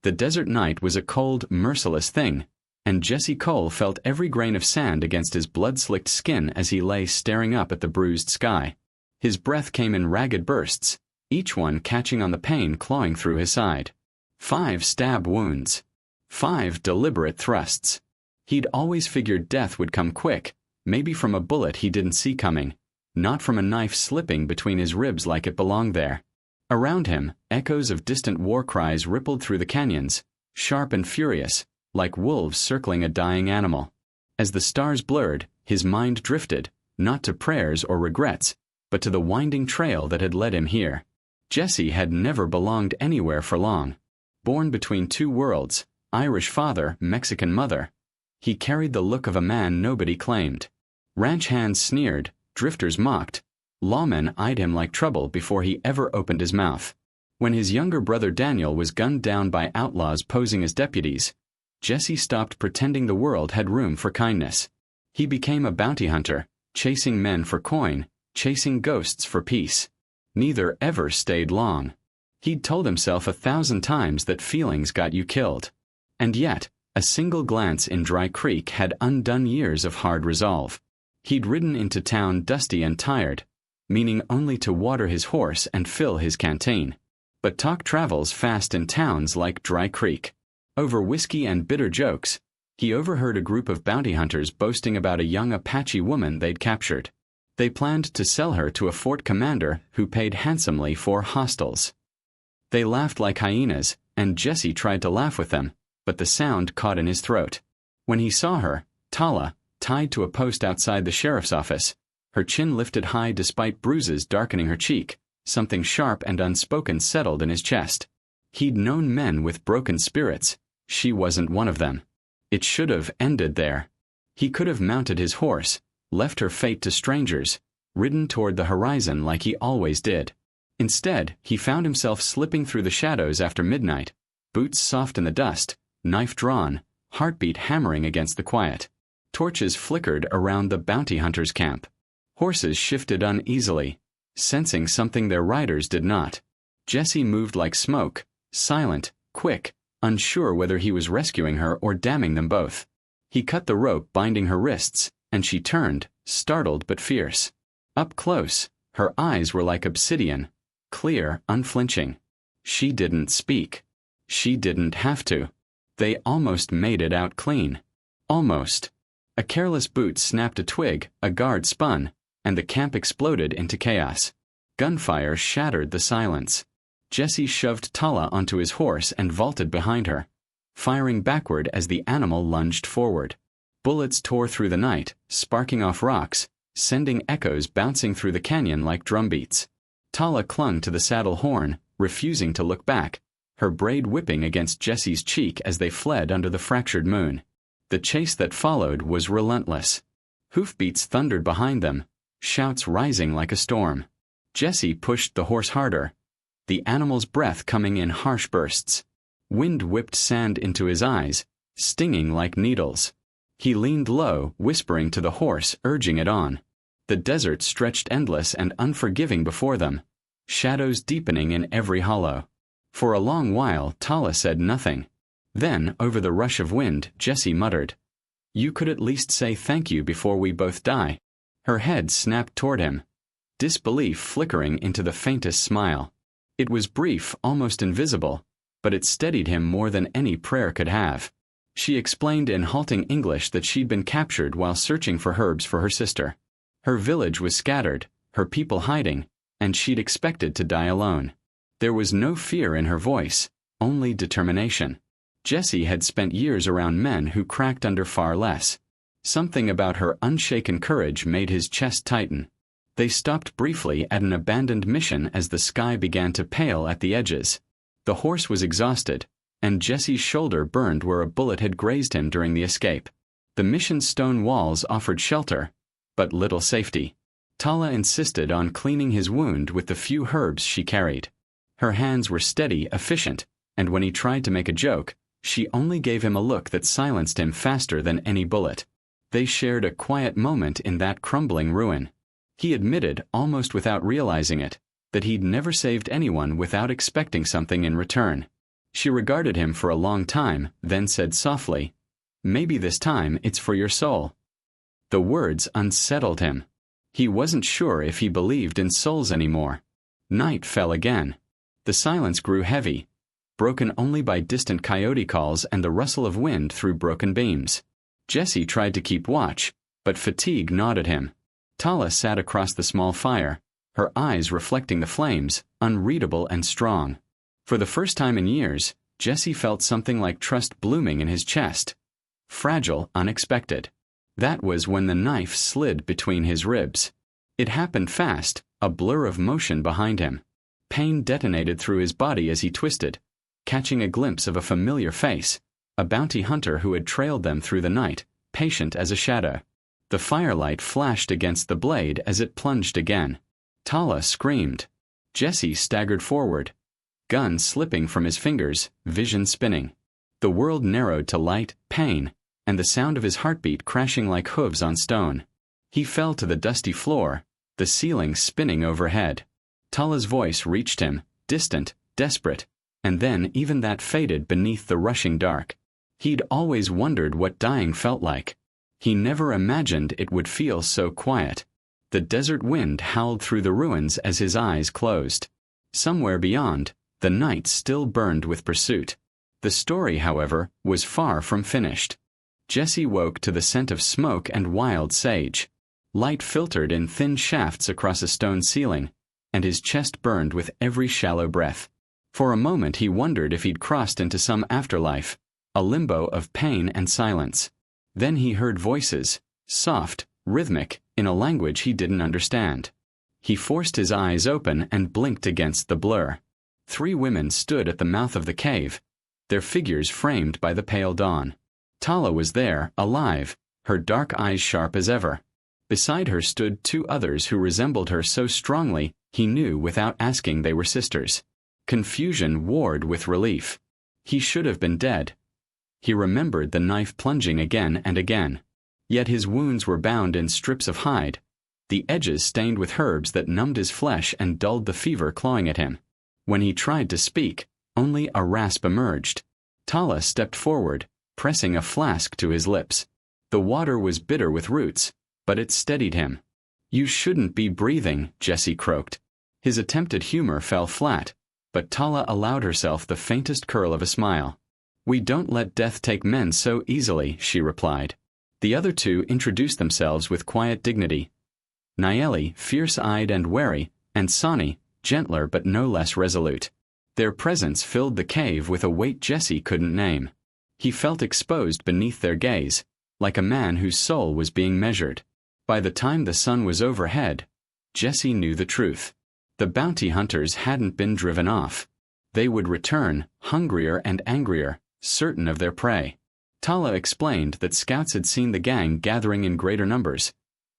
The desert night was a cold, merciless thing, and Jesse Cole felt every grain of sand against his blood-slicked skin as he lay staring up at the bruised sky. His breath came in ragged bursts, each one catching on the pain clawing through his side. 5 stab wounds. 5 deliberate thrusts. He'd always figured death would come quick, maybe from a bullet he didn't see coming, not from a knife slipping between his ribs like it belonged there. Around him, echoes of distant war cries rippled through the canyons, sharp and furious, like wolves circling a dying animal. As the stars blurred, his mind drifted, not to prayers or regrets, but to the winding trail that had led him here. Jesse had never belonged anywhere for long. Born between 2 worlds, Irish father, Mexican mother, he carried the look of a man nobody claimed. Ranch hands sneered, drifters mocked, lawmen eyed him like trouble before he ever opened his mouth. When his younger brother Daniel was gunned down by outlaws posing as deputies, Jesse stopped pretending the world had room for kindness. He became a bounty hunter, chasing men for coin, chasing ghosts for peace. Neither ever stayed long. He'd told himself 1,000 times that feelings got you killed. And yet, a single glance in Dry Creek had undone years of hard resolve. He'd ridden into town dusty and tired, meaning only to water his horse and fill his canteen. But talk travels fast in towns like Dry Creek. Over whiskey and bitter jokes, he overheard a group of bounty hunters boasting about a young Apache woman they'd captured. They planned to sell her to a fort commander who paid handsomely for hostels. They laughed like hyenas, and Jesse tried to laugh with them, but the sound caught in his throat. When he saw her, Tala, tied to a post outside the sheriff's office, her chin lifted high despite bruises darkening her cheek, something sharp and unspoken settled in his chest. He'd known men with broken spirits. She wasn't one of them. It should have ended there. He could have mounted his horse, left her fate to strangers, ridden toward the horizon like he always did. Instead, he found himself slipping through the shadows after midnight, boots soft in the dust, knife drawn, heartbeat hammering against the quiet. Torches flickered around the bounty hunter's camp. Horses shifted uneasily, sensing something their riders did not. Jesse moved like smoke, silent, quick, unsure whether he was rescuing her or damning them both. He cut the rope binding her wrists, and she turned, startled but fierce. Up close, her eyes were like obsidian, clear, unflinching. She didn't speak. She didn't have to. They almost made it out clean. Almost. A careless boot snapped a twig, a guard spun, and the camp exploded into chaos. Gunfire shattered the silence. Jesse shoved Tala onto his horse and vaulted behind her, firing backward as the animal lunged forward. Bullets tore through the night, sparking off rocks, sending echoes bouncing through the canyon like drumbeats. Tala clung to the saddle horn, refusing to look back, her braid whipping against Jesse's cheek as they fled under the fractured moon. The chase that followed was relentless. Hoofbeats thundered behind them, shouts rising like a storm. Jesse pushed the horse harder, the animal's breath coming in harsh bursts. Wind whipped sand into his eyes, stinging like needles. He leaned low, whispering to the horse, urging it on. The desert stretched endless and unforgiving before them, shadows deepening in every hollow. For a long while, Tala said nothing. Then, over the rush of wind, Jesse muttered, "You could at least say thank you before we both die." Her head snapped toward him, disbelief flickering into the faintest smile. It was brief, almost invisible, but it steadied him more than any prayer could have. She explained in halting English that she'd been captured while searching for herbs for her sister. Her village was scattered, her people hiding, and she'd expected to die alone. There was no fear in her voice, only determination. Jesse had spent years around men who cracked under far less. Something about her unshaken courage made his chest tighten. They stopped briefly at an abandoned mission as the sky began to pale at the edges. The horse was exhausted, and Jesse's shoulder burned where a bullet had grazed him during the escape. The mission's stone walls offered shelter, but little safety. Tala insisted on cleaning his wound with the few herbs she carried. Her hands were steady, efficient, and when he tried to make a joke, she only gave him a look that silenced him faster than any bullet. They shared a quiet moment in that crumbling ruin. He admitted, almost without realizing it, that he'd never saved anyone without expecting something in return. She regarded him for a long time, then said softly, "Maybe this time it's for your soul." The words unsettled him. He wasn't sure if he believed in souls anymore. Night fell again. The silence grew heavy, broken only by distant coyote calls and the rustle of wind through broken beams. Jesse tried to keep watch, but fatigue gnawed at him. Tala sat across the small fire, her eyes reflecting the flames, unreadable and strong. For the first time in years, Jesse felt something like trust blooming in his chest. Fragile, unexpected. That was when the knife slid between his ribs. It happened fast, a blur of motion behind him. Pain detonated through his body as he twisted, catching a glimpse of a familiar face, a bounty hunter who had trailed them through the night, patient as a shadow. The firelight flashed against the blade as it plunged again. Tala screamed. Jesse staggered forward, gun slipping from his fingers, vision spinning. The world narrowed to light, pain, and the sound of his heartbeat crashing like hooves on stone. He fell to the dusty floor, the ceiling spinning overhead. Tala's voice reached him, distant, desperate, and then even that faded beneath the rushing dark. He'd always wondered what dying felt like. He never imagined it would feel so quiet. The desert wind howled through the ruins as his eyes closed. Somewhere beyond, the night still burned with pursuit. The story, however, was far from finished. Jesse woke to the scent of smoke and wild sage. Light filtered in thin shafts across a stone ceiling, and his chest burned with every shallow breath. For a moment he wondered if he'd crossed into some afterlife, a limbo of pain and silence. Then he heard voices, soft, rhythmic, in a language he didn't understand. He forced his eyes open and blinked against the blur. 3 women stood at the mouth of the cave, their figures framed by the pale dawn. Tala was there, alive, her dark eyes sharp as ever. Beside her stood 2 others who resembled her so strongly he knew without asking they were sisters. Confusion warred with relief. He should have been dead. He remembered the knife plunging again and again. Yet his wounds were bound in strips of hide, the edges stained with herbs that numbed his flesh and dulled the fever clawing at him. When he tried to speak, only a rasp emerged. Tala stepped forward, pressing a flask to his lips. The water was bitter with roots, but it steadied him. "You shouldn't be breathing," Jesse croaked. His attempted humor fell flat, but Tala allowed herself the faintest curl of a smile. "We don't let death take men so easily," she replied. The other 2 introduced themselves with quiet dignity. Nayeli, fierce-eyed and wary, and Sani, gentler but no less resolute. Their presence filled the cave with a weight Jesse couldn't name. He felt exposed beneath their gaze, like a man whose soul was being measured. By the time the sun was overhead, Jesse knew the truth. The bounty hunters hadn't been driven off. They would return, hungrier and angrier, certain of their prey. Tala explained that scouts had seen the gang gathering in greater numbers,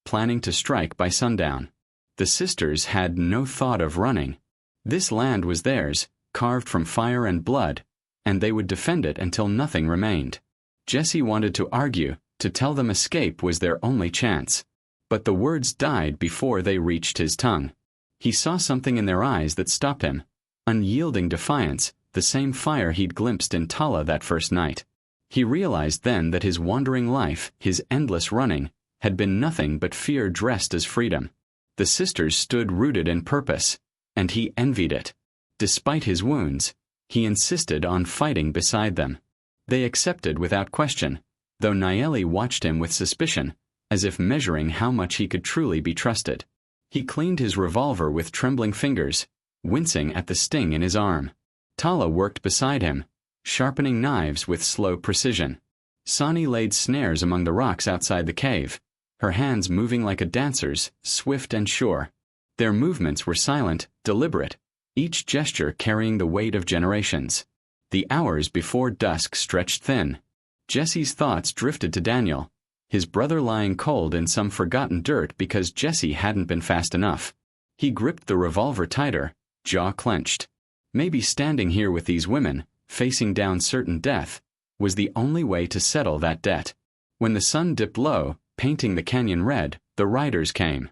planning to strike by sundown. The sisters had no thought of running. This land was theirs, carved from fire and blood, and they would defend it until nothing remained. Jesse wanted to argue, to tell them escape was their only chance. But the words died before they reached his tongue. He saw something in their eyes that stopped him, unyielding defiance, the same fire he'd glimpsed in Tala that first night. He realized then that his wandering life, his endless running, had been nothing but fear dressed as freedom. The sisters stood rooted in purpose, and he envied it. Despite his wounds, he insisted on fighting beside them. They accepted without question, though Nayeli watched him with suspicion, as if measuring how much he could truly be trusted. He cleaned his revolver with trembling fingers, wincing at the sting in his arm. Tala worked beside him, sharpening knives with slow precision. Sani laid snares among the rocks outside the cave, her hands moving like a dancer's, swift and sure. Their movements were silent, deliberate, each gesture carrying the weight of generations. The hours before dusk stretched thin. Jesse's thoughts drifted to Daniel, his brother lying cold in some forgotten dirt because Jesse hadn't been fast enough. He gripped the revolver tighter, jaw clenched. Maybe standing here with these women, facing down certain death, was the only way to settle that debt. When the sun dipped low, painting the canyon red, the riders came.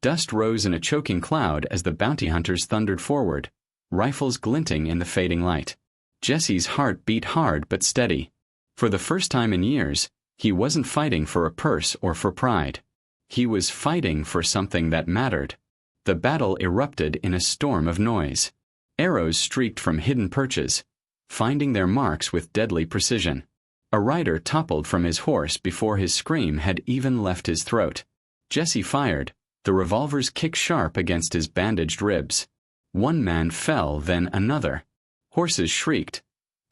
Dust rose in a choking cloud as the bounty hunters thundered forward, rifles glinting in the fading light. Jesse's heart beat hard but steady. For the first time in years, he wasn't fighting for a purse or for pride. He was fighting for something that mattered. The battle erupted in a storm of noise. Arrows streaked from hidden perches, finding their marks with deadly precision. A rider toppled from his horse before his scream had even left his throat. Jesse fired, the revolver's kick sharp against his bandaged ribs. One man fell, then another. Horses shrieked,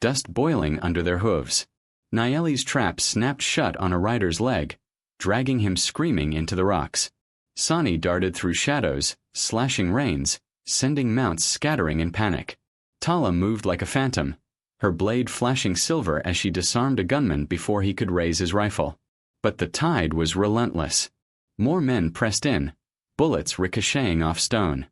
dust boiling under their hooves. Nayeli's trap snapped shut on a rider's leg, dragging him screaming into the rocks. Sani darted through shadows, slashing reins, sending mounts scattering in panic. Tala moved like a phantom, her blade flashing silver as she disarmed a gunman before he could raise his rifle. But the tide was relentless. More men pressed in, bullets ricocheting off stone.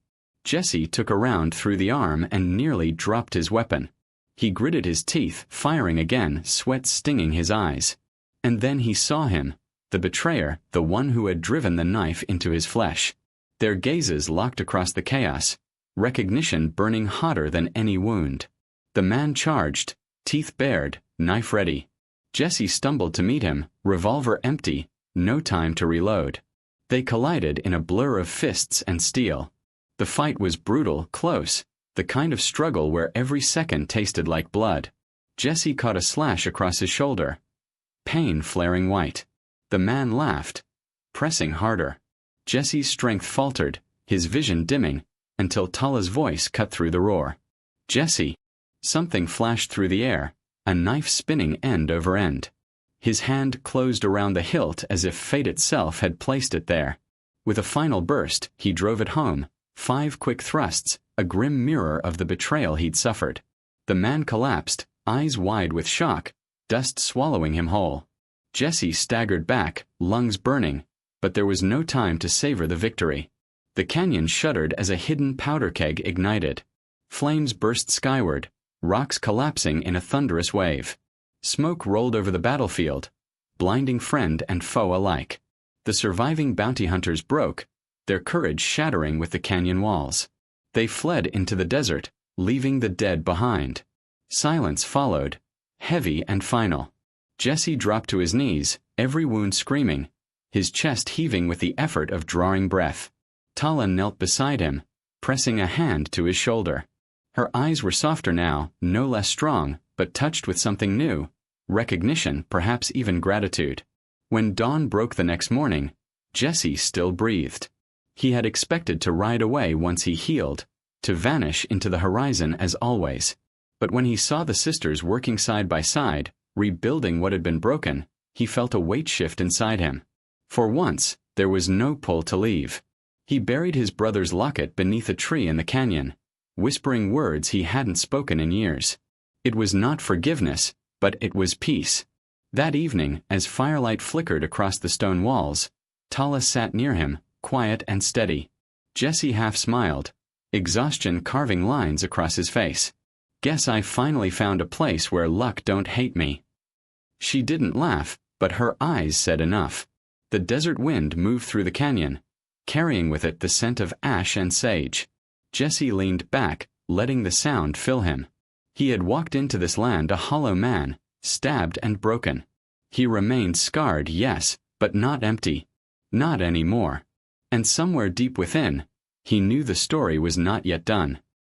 Jesse took a round through the arm and nearly dropped his weapon. He gritted his teeth, firing again, sweat stinging his eyes. And then he saw him, the betrayer, the one who had driven the knife into his flesh. Their gazes locked across the chaos, recognition burning hotter than any wound. The man charged, teeth bared, knife ready. Jesse stumbled to meet him, revolver empty, no time to reload. They collided in a blur of fists and steel. The fight was brutal, close, the kind of struggle where every second tasted like blood. Jesse caught a slash across his shoulder, pain flaring white. The man laughed, pressing harder. Jesse's strength faltered, his vision dimming, until Tala's voice cut through the roar. "Jesse!" Something flashed through the air, a knife spinning end over end. His hand closed around the hilt as if fate itself had placed it there. With a final burst, he drove it home, 5 quick thrusts, a grim mirror of the betrayal he'd suffered. The man collapsed, eyes wide with shock, dust swallowing him whole. Jesse staggered back, lungs burning, but there was no time to savor the victory. The canyon shuddered as a hidden powder keg ignited. Flames burst skyward, rocks collapsing in a thunderous wave. Smoke rolled over the battlefield, blinding friend and foe alike. The surviving bounty hunters broke, their courage shattering with the canyon walls. They fled into the desert, leaving the dead behind. Silence followed, heavy and final. Jesse dropped to his knees, every wound screaming, his chest heaving with the effort of drawing breath. Tala knelt beside him, pressing a hand to his shoulder. Her eyes were softer now, no less strong, but touched with something new, recognition, perhaps even gratitude. When dawn broke the next morning, Jesse still breathed. He had expected to ride away once he healed, to vanish into the horizon as always. But when he saw the sisters working side by side, rebuilding what had been broken, he felt a weight shift inside him. For once, there was no pull to leave. He buried his brother's locket beneath a tree in the canyon, whispering words he hadn't spoken in years. It was not forgiveness, but it was peace. That evening, as firelight flickered across the stone walls, Tala sat near him, quiet and steady. Jesse half smiled, exhaustion carving lines across his face. "Guess I finally found a place where luck don't hate me." She didn't laugh, but her eyes said enough. The desert wind moved through the canyon, carrying with it the scent of ash and sage. Jesse leaned back, letting the sound fill him. He had walked into this land a hollow man, stabbed and broken. He remained scarred, yes, but not empty. Not anymore. And somewhere deep within, he knew the story was not yet done.